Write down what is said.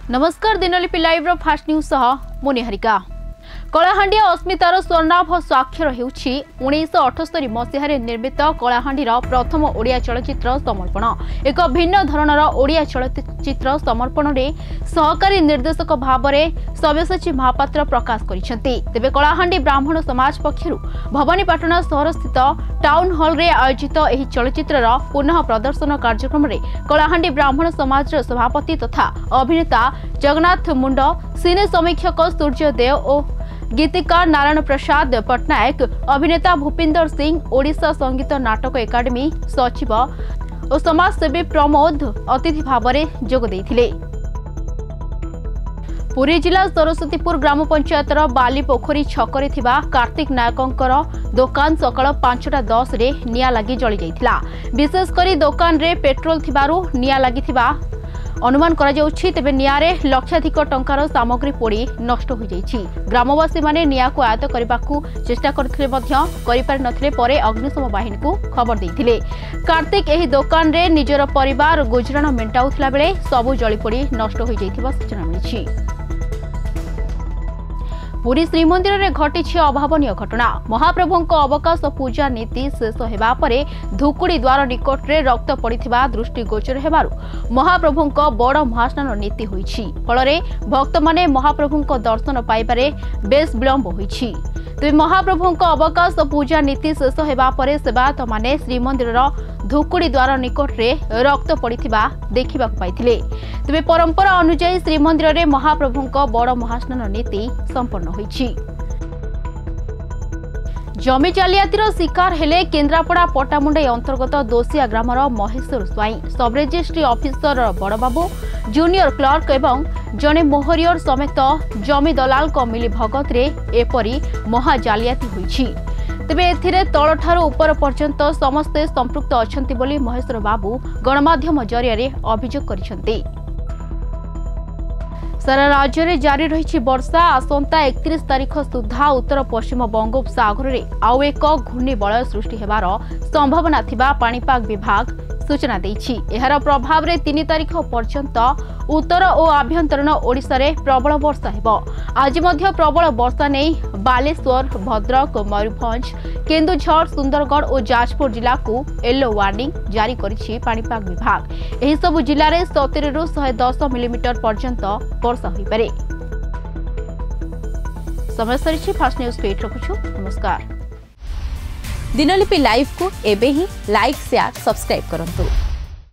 नमस्कार Dinalipi live fast news मु निहारिका। कलाहांडिया अस्मितार स्वर्णाभ स्वाक्षर हेउछि 1978 मसीह निर्मित कलाहांडीर प्रथम ओडिया चलचित्र समर्पण। एक भिन्न धरणर ओडिया चलचित्र समर्पण रे सहकारी निर्देशक भाव में सव्यसाची महापात्र प्रकाश करिसेंति। तेबे कलाहांडी ब्राह्मण समाज पक्षरु भवानीपाटना सहर स्थित टाउन हॉल रे आयोजित एही चलचित्रर पुनः प्रदर्शन कार्यक्रम रे कलाहांडी ब्राह्मण समाज सभापति तथा अभिनेता जगन्नाथ मुंड, सिने समीक्षक सूर्य देव और गीतिकार नारायण प्रसाद पट्टनायक, अभिनेता भूपिंदर सिंह, ओडिशा संगीत नाटक एकाडेमी सचिव और समाजसेवी प्रमोद अतिथि भाव में जोग देइथिले। पुरी जिला सरस्वतीपुर ग्राम पंचायतर बाली पोखरी छकरे थिबा कार्तिक नायकंकर दुकान सकाळ 5:10 रे निया लागि जळी जाइथिला। विशेषकर दुकान रे पेट्रोल थिबारु निया लागिथिबा अनुमान करा जाउछि। तेबे नियारे लक्षाधिक टंकार सामग्री पोड़ी नष्ट हो जाइछि। ग्रामवासी माने निया को आयत्त करबाकू चेष्टा करथिले मध्य करि पारि नथिले परे अग्निशम बाहिनी को खबर देइथिले। कार्तिक एही दुकान रे निजर परिवार गुजराण मेंटाउथला बेले सबु जळी पोड़ी नष्ट हो जाइथिबा सूचना मिलिछि। पुरी श्रीमंदिर में घटी अभावनीय घटना। महाप्रभुଙ୍କ अवकाश पूजा नीति शेष हेबा परे धुकुड़ी द्वार निकट में रक्त पड़िथिबा दृष्टिगोचर हेबारु महाप्रभुଙ୍କ बड़ महास्नान नीति होईछि। फलरे भक्त माने महाप्रभुଙ୍କ दर्शन पाइबारे बेस विलंब होईछि। तेबे महाप्रभुଙ୍କ अवकाश पूजा नीति शेष हेबा परे सेवायत माने श्रीमंदिर धुकुड़ी द्वार निकट में रक्त पड़िथिबा देखिबा पाइथिले। तेबे परंपरा अनुसार श्रीमंदिर में महाप्रभुଙ୍କ बड़ महास्नान नीति संपन्न होईछि। जमी जालियातीर शिकार हेले केन्द्रापड़ा पट्टामुंडई अंतर्गत दोसिया ग्रामर महेश्वर स्वाई। सब रेजिस्ट्री ऑफिसर बड़बाबू, जूनियर क्लर्क एवं जने मोहरियर समेत जमी दलाल मिली भगत रे एपरी महा जालियाती होईछि। तेबे एथिरे तळठारु ऊपर पर्यंत समस्ते संपृक्त अछंती बोली महेश्वर बाबू गणमाध्यम जरिया अभियोग करिसेंति। सारा राज्य में जारी रही वर्षा। आसंता 31 तारीख सुधा उत्तर पश्चिम बंगोपसागर में आउ एक घूर्णिबलय सृष्टि हेबार संभावना थिबा पाणीपाग विभाग सूचना देइछि। एहार प्रभाव रे 3 तारीख पर्यंत उत्तर और आभ्यंतरण ओडिशा रे प्रबल वर्षा हेबो। आज मध्य प्रबल वर्षा नहीं बालेश्वर, भद्रक, मयूरभंज, केन्दुझर, सुंदरगढ़ और जाजपुर जिला को येलो वार्निंग जारी करिछि पाणीपाग विभाग। एही सब जिल्ला रे 70 रु 110 मिलीमीटर पर्यंत वर्षा होई पारे। समय सरिछि फास्ट न्यूज पेट रखुछु। नमस्कार। दिनलिपि लाइव को एबे ही लाइक, शेयर, सब्सक्राइब करंतु।